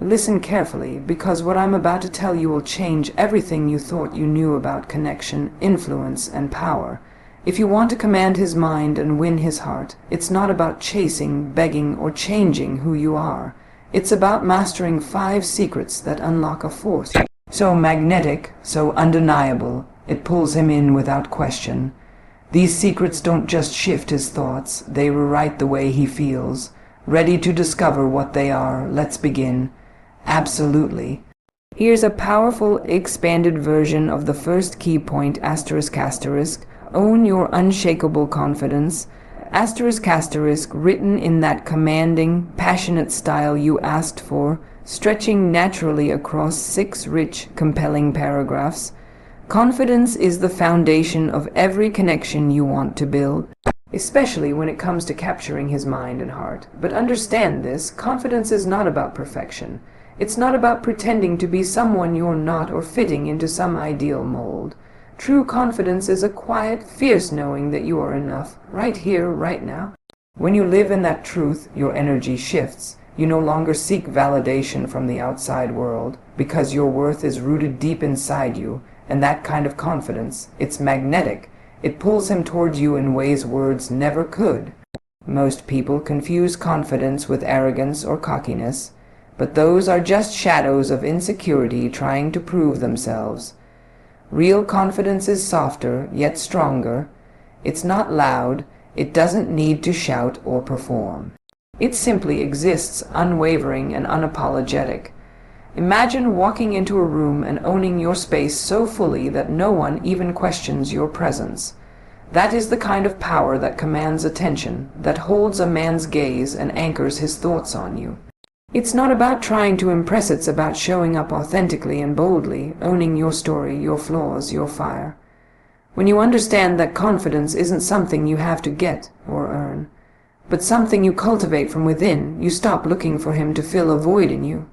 Listen carefully, because what I'm about to tell you will change everything you thought you knew about connection, influence, and power. If you want to command his mind and win his heart, it's not about chasing, begging, or changing who you are. It's about mastering 5 secrets that unlock a force so magnetic, so undeniable, it pulls him in without question. These secrets don't just shift his thoughts, they rewrite the way he feels. Ready to discover what they are? Let's begin. Absolutely. Here's a powerful, expanded version of the first key point, ***. Own your unshakable confidence. ***, written in that commanding, passionate style you asked for, stretching naturally across 6 rich, compelling paragraphs. Confidence is the foundation of every connection you want to build, especially when it comes to capturing his mind and heart. But understand this, confidence is not about perfection. It's not about pretending to be someone you're not or fitting into some ideal mold. True confidence is a quiet, fierce knowing that you are enough, right here, right now. When you live in that truth, your energy shifts. You no longer seek validation from the outside world, because your worth is rooted deep inside you, and that kind of confidence, it's magnetic. It pulls him towards you in ways words never could. Most people confuse confidence with arrogance or cockiness, but those are just shadows of insecurity trying to prove themselves. Real confidence is softer, yet stronger. It's not loud. It doesn't need to shout or perform. It simply exists, unwavering and unapologetic. Imagine walking into a room and owning your space so fully that no one even questions your presence. That is the kind of power that commands attention, that holds a man's gaze and anchors his thoughts on you. It's not about trying to impress, it's about showing up authentically and boldly, owning your story, your flaws, your fire. When you understand that confidence isn't something you have to get or earn, but something you cultivate from within, you stop looking for him to fill a void in you.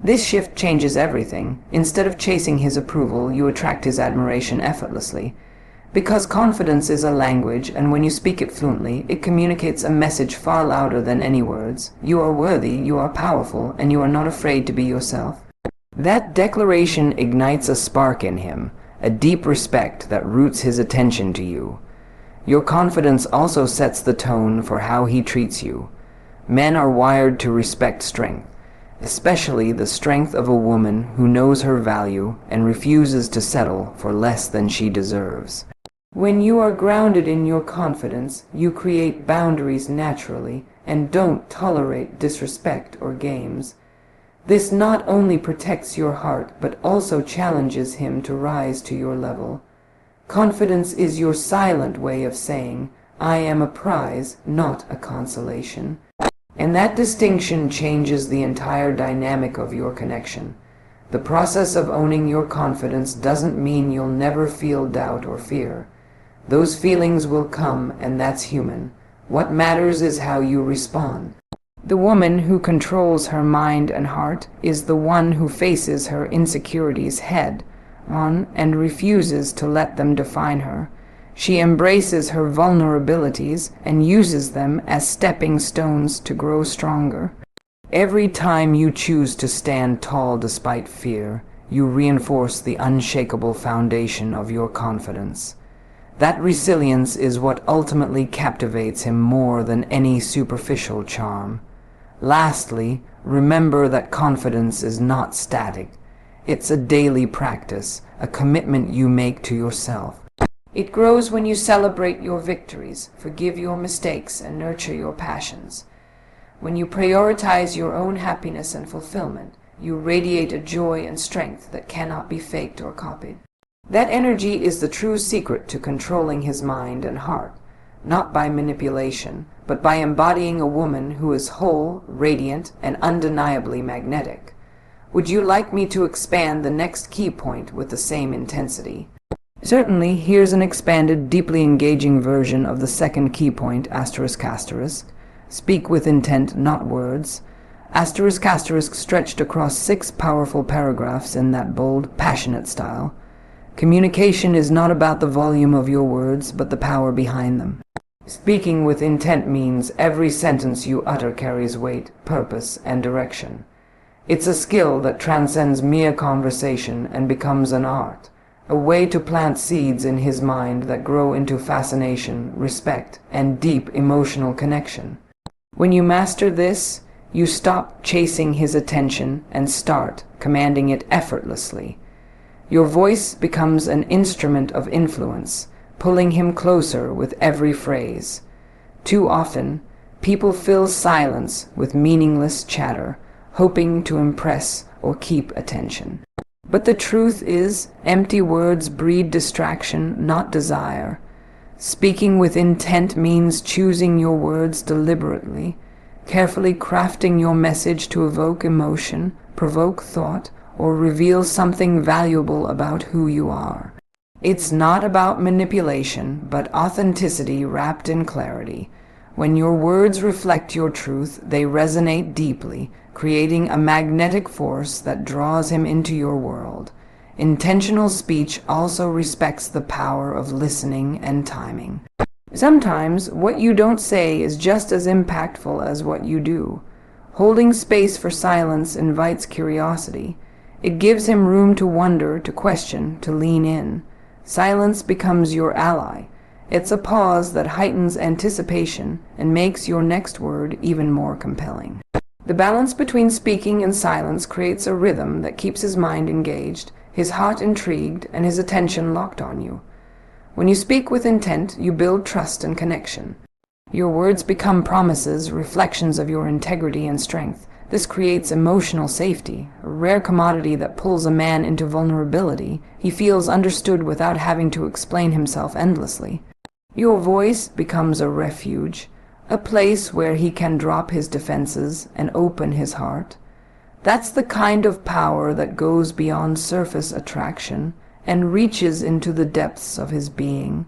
This shift changes everything. Instead of chasing his approval, you attract his admiration effortlessly. Because confidence is a language, and when you speak it fluently, it communicates a message far louder than any words. You are worthy, you are powerful, and you are not afraid to be yourself. That declaration ignites a spark in him, a deep respect that roots his attention to you. Your confidence also sets the tone for how he treats you. Men are wired to respect strength, especially the strength of a woman who knows her value and refuses to settle for less than she deserves. When you are grounded in your confidence, you create boundaries naturally and don't tolerate disrespect or games. This not only protects your heart, but also challenges him to rise to your level. Confidence is your silent way of saying, I am a prize, not a consolation. And that distinction changes the entire dynamic of your connection. The process of owning your confidence doesn't mean you'll never feel doubt or fear. Those feelings will come, and that's human. What matters is how you respond. The woman who controls her mind and heart is the one who faces her insecurities head on and refuses to let them define her. She embraces her vulnerabilities and uses them as stepping stones to grow stronger. Every time you choose to stand tall despite fear, you reinforce the unshakable foundation of your confidence. That resilience is what ultimately captivates him more than any superficial charm. Lastly, remember that confidence is not static. It's a daily practice, a commitment you make to yourself. It grows when you celebrate your victories, forgive your mistakes, and nurture your passions. When you prioritize your own happiness and fulfillment, you radiate a joy and strength that cannot be faked or copied. That energy is the true secret to controlling his mind and heart, not by manipulation, but by embodying a woman who is whole, radiant, and undeniably magnetic. Would you like me to expand the next key point with the same intensity? Certainly, here's an expanded, deeply engaging version of the second key point, ***. Speak with intent, not words. *** stretched across 6 powerful paragraphs in that bold, passionate style. Communication is not about the volume of your words, but the power behind them. Speaking with intent means every sentence you utter carries weight, purpose, and direction. It's a skill that transcends mere conversation and becomes an art, a way to plant seeds in his mind that grow into fascination, respect, and deep emotional connection. When you master this, you stop chasing his attention and start commanding it effortlessly. Your voice becomes an instrument of influence, pulling him closer with every phrase. Too often, people fill silence with meaningless chatter, hoping to impress or keep attention. But the truth is, empty words breed distraction, not desire. Speaking with intent means choosing your words deliberately, carefully crafting your message to evoke emotion, provoke thought, or reveal something valuable about who you are. It's not about manipulation, but authenticity wrapped in clarity. When your words reflect your truth, they resonate deeply, creating a magnetic force that draws him into your world. Intentional speech also respects the power of listening and timing. Sometimes what you don't say is just as impactful as what you do. Holding space for silence invites curiosity. It gives him room to wonder, to question, to lean in. Silence becomes your ally. It's a pause that heightens anticipation and makes your next word even more compelling. The balance between speaking and silence creates a rhythm that keeps his mind engaged, his heart intrigued, and his attention locked on you. When you speak with intent, you build trust and connection. Your words become promises, reflections of your integrity and strength. This creates emotional safety, a rare commodity that pulls a man into vulnerability. He feels understood without having to explain himself endlessly. Your voice becomes a refuge, a place where he can drop his defenses and open his heart. That's the kind of power that goes beyond surface attraction and reaches into the depths of his being.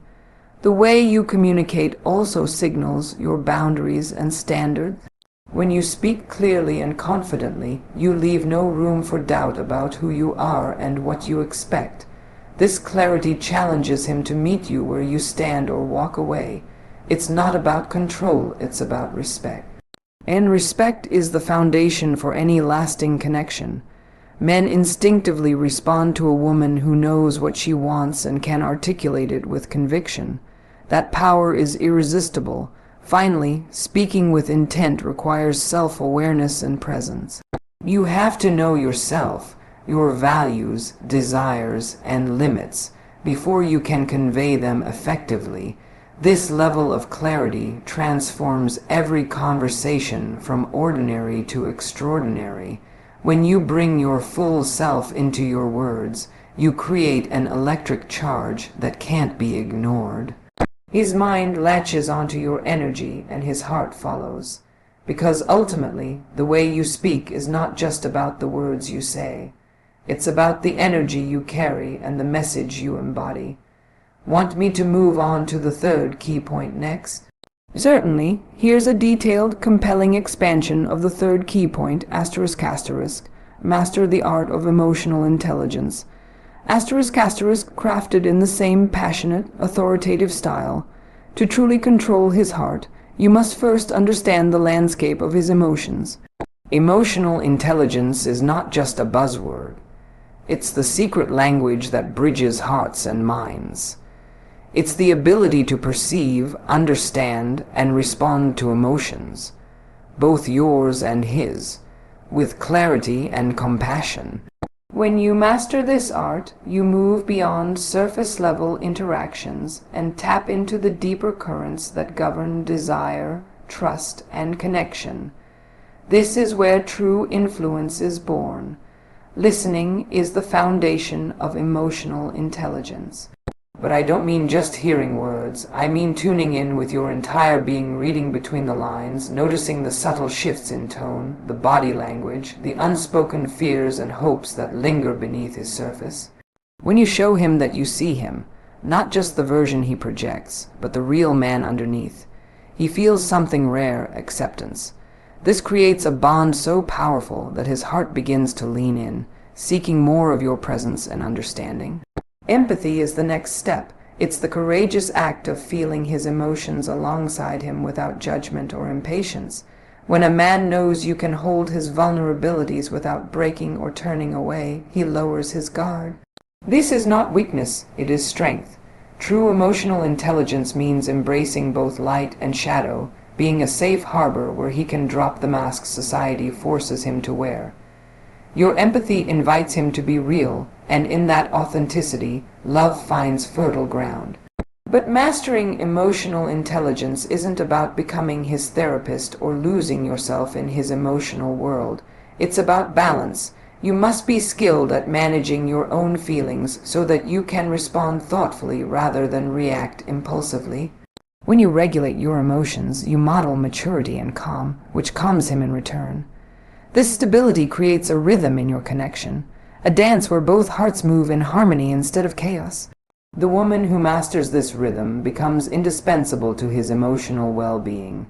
The way you communicate also signals your boundaries and standards. When you speak clearly and confidently, you leave no room for doubt about who you are and what you expect. This clarity challenges him to meet you where you stand or walk away. It's not about control, it's about respect. And respect is the foundation for any lasting connection. Men instinctively respond to a woman who knows what she wants and can articulate it with conviction. That power is irresistible. Finally, speaking with intent requires self-awareness and presence. You have to know yourself, your values, desires, and limits before you can convey them effectively. This level of clarity transforms every conversation from ordinary to extraordinary. When you bring your full self into your words, you create an electric charge that can't be ignored. His mind latches onto your energy and his heart follows, because ultimately the way you speak is not just about the words you say. It's about the energy you carry and the message you embody. Want me to move on to the third key point next? Certainly. Here's a detailed, compelling expansion of the third key point, ***, master the art of emotional intelligence. ***, crafted in the same passionate, authoritative style. To truly control his heart, you must first understand the landscape of his emotions. Emotional intelligence is not just a buzzword. It's the secret language that bridges hearts and minds. It's the ability to perceive, understand, and respond to emotions, both yours and his, with clarity and compassion. When you master this art, you move beyond surface-level interactions and tap into the deeper currents that govern desire, trust, and connection. This is where true influence is born. Listening is the foundation of emotional intelligence. But I don't mean just hearing words. I mean tuning in with your entire being, reading between the lines, noticing the subtle shifts in tone, the body language, the unspoken fears and hopes that linger beneath his surface. When you show him that you see him, not just the version he projects, but the real man underneath, he feels something rare: acceptance. This creates a bond so powerful that his heart begins to lean in, seeking more of your presence and understanding. Empathy is the next step. It's the courageous act of feeling his emotions alongside him without judgment or impatience. When a man knows you can hold his vulnerabilities without breaking or turning away, he lowers his guard. This is not weakness, it is strength. True emotional intelligence means embracing both light and shadow, being a safe harbor where he can drop the mask society forces him to wear. Your empathy invites him to be real, and in that authenticity, love finds fertile ground. But mastering emotional intelligence isn't about becoming his therapist or losing yourself in his emotional world. It's about balance. You must be skilled at managing your own feelings so that you can respond thoughtfully rather than react impulsively. When you regulate your emotions, you model maturity and calm, which calms him in return. This stability creates a rhythm in your connection, a dance where both hearts move in harmony instead of chaos. The woman who masters this rhythm becomes indispensable to his emotional well-being.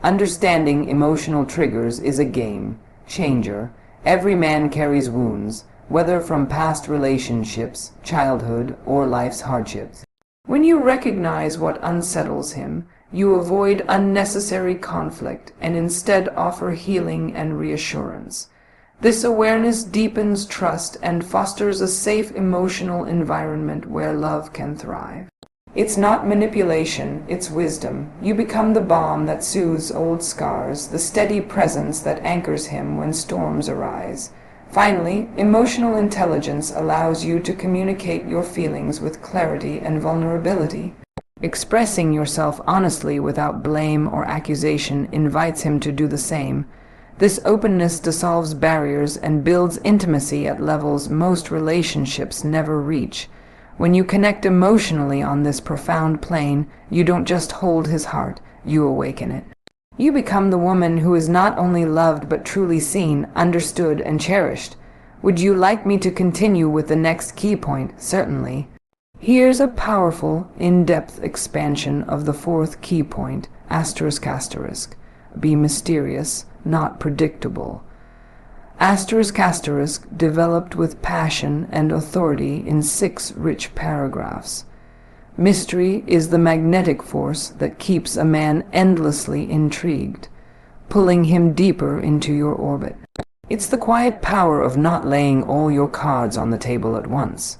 Understanding emotional triggers is a game changer. Every man carries wounds, whether from past relationships, childhood, or life's hardships. When you recognize what unsettles him, you avoid unnecessary conflict and instead offer healing and reassurance. This awareness deepens trust and fosters a safe emotional environment where love can thrive. It's not manipulation, it's wisdom. You become the balm that soothes old scars, the steady presence that anchors him when storms arise. Finally, emotional intelligence allows you to communicate your feelings with clarity and vulnerability. Expressing yourself honestly without blame or accusation invites him to do the same. This openness dissolves barriers and builds intimacy at levels most relationships never reach. When you connect emotionally on this profound plane, you don't just hold his heart, you awaken it. You become the woman who is not only loved but truly seen, understood, and cherished. Would you like me to continue with the next key point? Certainly. Here's a powerful, in-depth expansion of the fourth key point, asterisk asterisk. Be mysterious, not predictable. Asterisk asterisk developed with passion and authority in 6 rich paragraphs. Mystery is the magnetic force that keeps a man endlessly intrigued, pulling him deeper into your orbit. It's the quiet power of not laying all your cards on the table at once.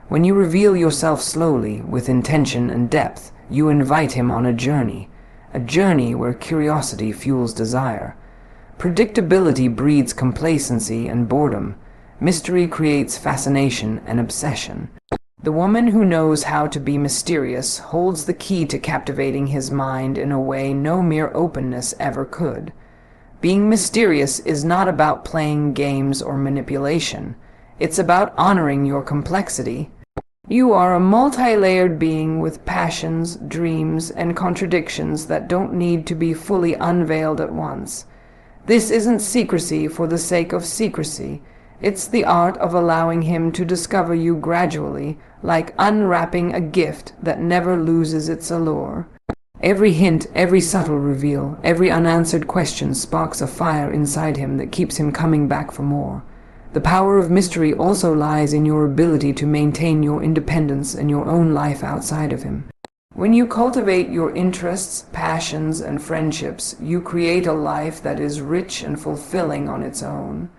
When you reveal yourself slowly, with intention and depth, you invite him on a journey where curiosity fuels desire. Predictability breeds complacency and boredom. Mystery creates fascination and obsession. The woman who knows how to be mysterious holds the key to captivating his mind in a way no mere openness ever could. Being mysterious is not about playing games or manipulation. It's about honoring your complexity. You are a multi-layered being with passions, dreams, and contradictions that don't need to be fully unveiled at once. This isn't secrecy for the sake of secrecy. It's the art of allowing him to discover you gradually, like unwrapping a gift that never loses its allure. Every hint, every subtle reveal, every unanswered question sparks a fire inside him that keeps him coming back for more. The power of mystery also lies in your ability to maintain your independence and your own life outside of him. When you cultivate your interests, passions, and friendships, you create a life that is rich and fulfilling on its own.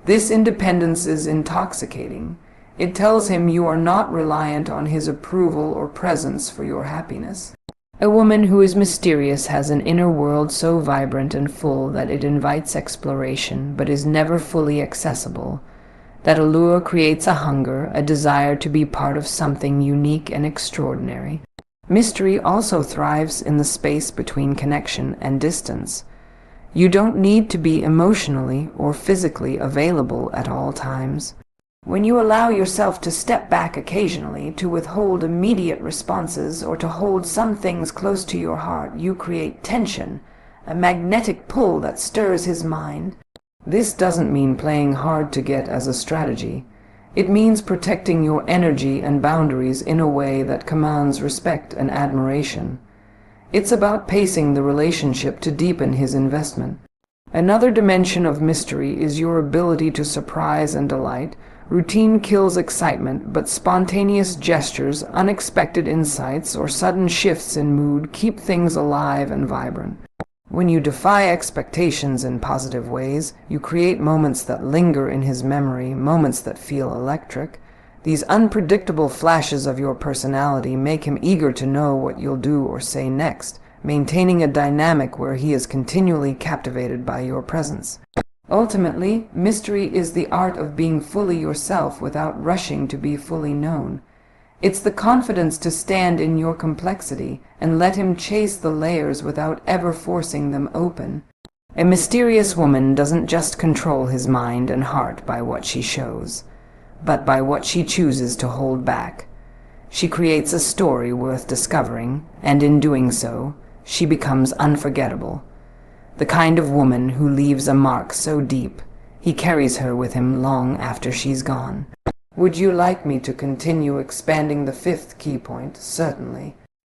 This independence is intoxicating. It tells him you are not reliant on his approval or presence for your happiness. A woman who is mysterious has an inner world so vibrant and full that it invites exploration but is never fully accessible. That allure creates a hunger, a desire to be part of something unique and extraordinary. Mystery also thrives in the space between connection and distance. You don't need to be emotionally or physically available at all times. When you allow yourself to step back occasionally, to withhold immediate responses, or to hold some things close to your heart, you create tension, a magnetic pull that stirs his mind. This doesn't mean playing hard to get as a strategy. It means protecting your energy and boundaries in a way that commands respect and admiration. It's about pacing the relationship to deepen his investment. Another dimension of mystery is your ability to surprise and delight. Routine kills excitement, but spontaneous gestures, unexpected insights, or sudden shifts in mood keep things alive and vibrant. When you defy expectations in positive ways, you create moments that linger in his memory, moments that feel electric. These unpredictable flashes of your personality make him eager to know what you'll do or say next, maintaining a dynamic where he is continually captivated by your presence. Ultimately, mystery is the art of being fully yourself without rushing to be fully known. It's the confidence to stand in your complexity and let him chase the layers without ever forcing them open. A mysterious woman doesn't just control his mind and heart by what she shows, but by what she chooses to hold back. She creates a story worth discovering, and in doing so, she becomes unforgettable. The kind of woman who leaves a mark so deep, he carries her with him long after she's gone. Would you like me to continue expanding the fifth key point? Certainly.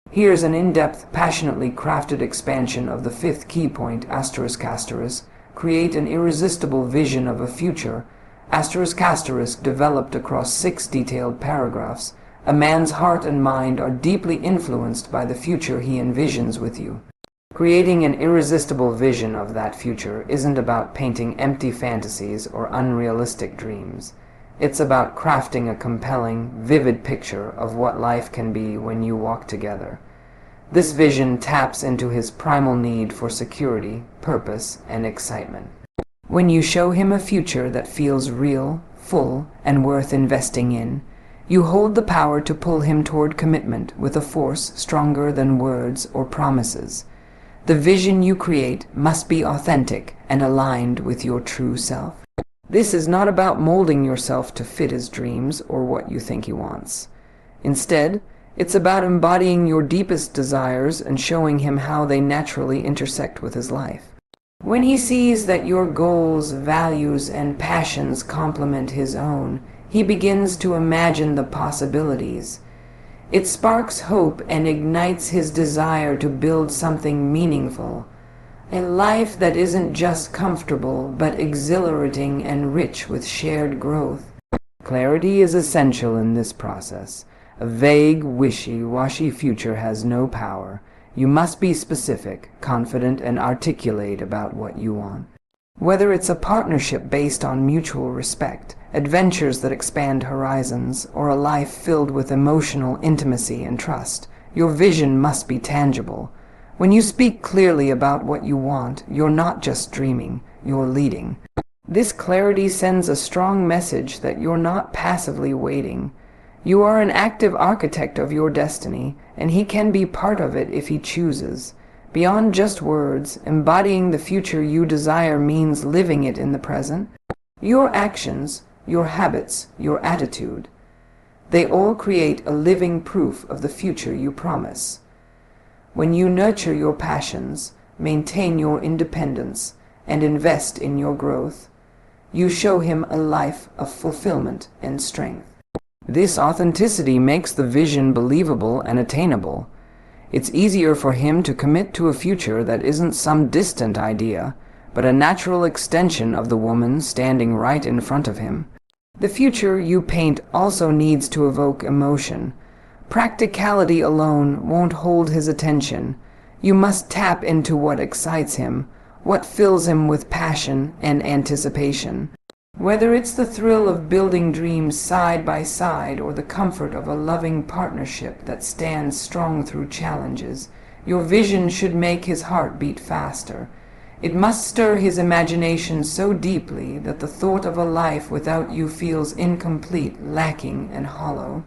Here's an in-depth, passionately crafted expansion of the fifth key point, ***. Create an irresistible vision of a future, ***, developed across 6 detailed paragraphs. A man's heart and mind are deeply influenced by the future he envisions with you. Creating an irresistible vision of that future isn't about painting empty fantasies or unrealistic dreams. It's about crafting a compelling, vivid picture of what life can be when you walk together. This vision taps into his primal need for security, purpose, and excitement. When you show him a future that feels real, full, and worth investing in, you hold the power to pull him toward commitment with a force stronger than words or promises. The vision you create must be authentic and aligned with your true self. This is not about molding yourself to fit his dreams or what you think he wants. Instead, it's about embodying your deepest desires and showing him how they naturally intersect with his life. When he sees that your goals, values, and passions complement his own, he begins to imagine the possibilities. It sparks hope and ignites his desire to build something meaningful. A life that isn't just comfortable, but exhilarating and rich with shared growth. Clarity is essential in this process. A vague, wishy-washy future has no power. You must be specific, confident, and articulate about what you want. Whether it's a partnership based on mutual respect, adventures that expand horizons, or a life filled with emotional intimacy and trust, your vision must be tangible. When you speak clearly about what you want, you're not just dreaming, you're leading. This clarity sends a strong message that you're not passively waiting. You are an active architect of your destiny, and he can be part of it if he chooses. Beyond just words, embodying the future you desire means living it in the present. Your actions, your habits, your attitude, they all create a living proof of the future you promise. When you nurture your passions, maintain your independence, and invest in your growth, you show him a life of fulfillment and strength. This authenticity makes the vision believable and attainable. It's easier for him to commit to a future that isn't some distant idea, but a natural extension of the woman standing right in front of him. The future you paint also needs to evoke emotion. Practicality alone won't hold his attention. You must tap into what excites him, what fills him with passion and anticipation. Whether it's the thrill of building dreams side by side or the comfort of a loving partnership that stands strong through challenges, your vision should make his heart beat faster. It must stir his imagination so deeply that the thought of a life without you feels incomplete, lacking, and hollow.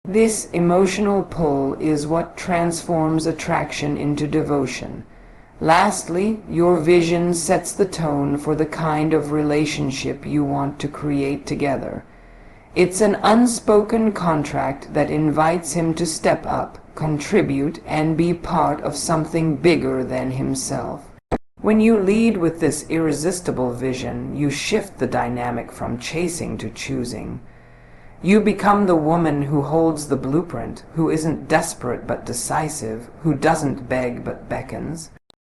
This emotional pull is what transforms attraction into devotion. Lastly, your vision sets the tone for the kind of relationship you want to create together. It's an unspoken contract that invites him to step up, contribute, and be part of something bigger than himself. When you lead with this irresistible vision, you shift the dynamic from chasing to choosing. You become the woman who holds the blueprint, who isn't desperate but decisive, who doesn't beg but beckons.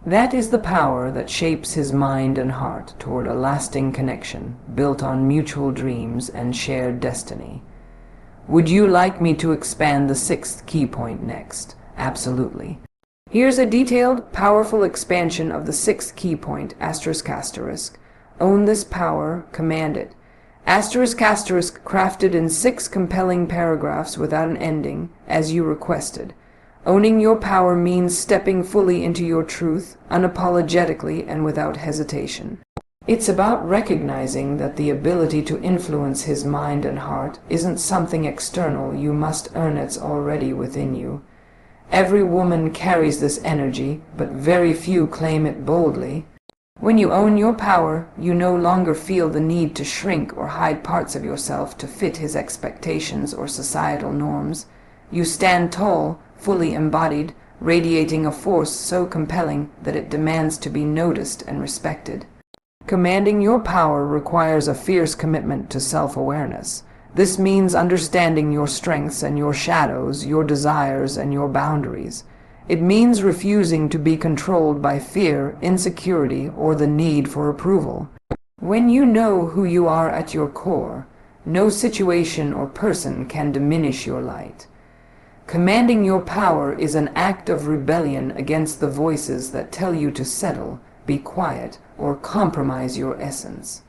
That is the power that shapes his mind and heart toward a lasting connection, built on mutual dreams and shared destiny. Would you like me to expand the 6th key point next? Absolutely. Here's a detailed, powerful expansion of the sixth key point, ***. Own this power, command it. Crafted in 6 compelling paragraphs without an ending, as you requested. Owning your power means stepping fully into your truth, unapologetically and without hesitation. It's about recognizing that the ability to influence his mind and heart isn't something external you must earn. It's already within you. Every woman carries this energy, but very few claim it boldly. When you own your power, you no longer feel the need to shrink or hide parts of yourself to fit his expectations or societal norms. You stand tall, fully embodied, radiating a force so compelling that it demands to be noticed and respected. Commanding your power requires a fierce commitment to self-awareness. This means understanding your strengths and your shadows, your desires and your boundaries. It means refusing to be controlled by fear, insecurity, or the need for approval. When you know who you are at your core, no situation or person can diminish your light. Commanding your power is an act of rebellion against the voices that tell you to settle, be quiet, or compromise your essence.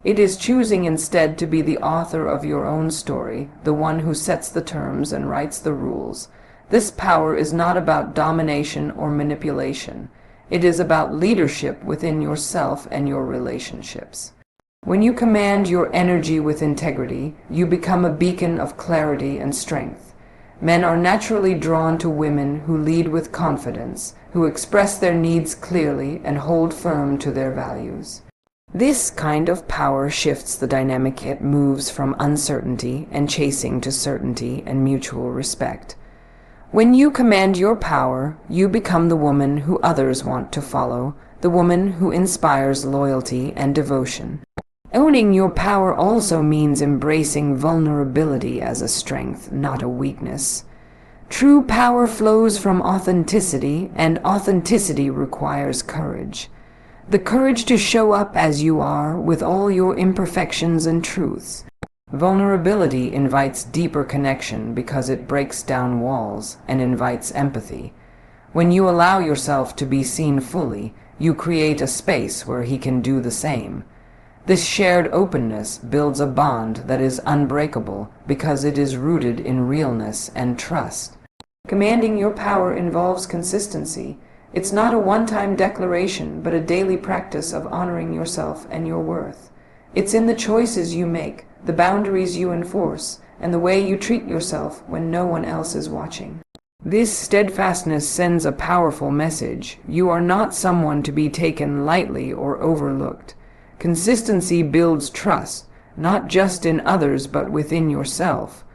It is choosing instead to be the author of your own story, the one who sets the terms and writes the rules. This power is not about domination or manipulation. It is about leadership within yourself and your relationships. When you command your energy with integrity, you become a beacon of clarity and strength. Men are naturally drawn to women who lead with confidence, who express their needs clearly and hold firm to their values. This kind of power shifts the dynamic. It moves from uncertainty and chasing to certainty and mutual respect. When you command your power, you become the woman who others want to follow, the woman who inspires loyalty and devotion. Owning your power also means embracing vulnerability as a strength, not a weakness. True power flows from authenticity, and authenticity requires courage. The courage to show up as you are, with all your imperfections and truths. Vulnerability invites deeper connection because it breaks down walls and invites empathy. When you allow yourself to be seen fully, you create a space where he can do the same. This shared openness builds a bond that is unbreakable because it is rooted in realness and trust. Commanding your power involves consistency. It's not a one-time declaration, but a daily practice of honoring yourself and your worth. It's in the choices you make, the boundaries you enforce, and the way you treat yourself when no one else is watching. This steadfastness sends a powerful message. You are not someone to be taken lightly or overlooked. Consistency builds trust, not just in others but within yourself.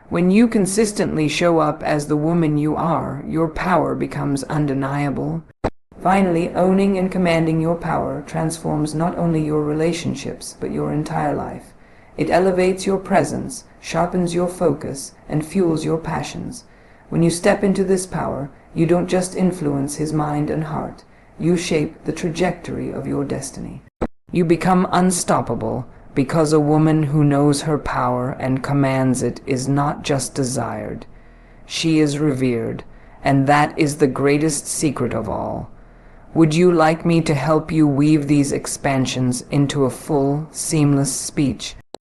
When you consistently show up as the woman you are, your power becomes undeniable. Finally, owning and commanding your power transforms not only your relationships but your entire life. It elevates your presence, sharpens your focus, and fuels your passions. When you step into this power, you don't just influence his mind and heart, you shape the trajectory of your destiny. You become unstoppable because a woman who knows her power and commands it is not just desired. She is revered, and that is the greatest secret of all. Would you like me to help you weave these expansions into a full, seamless speech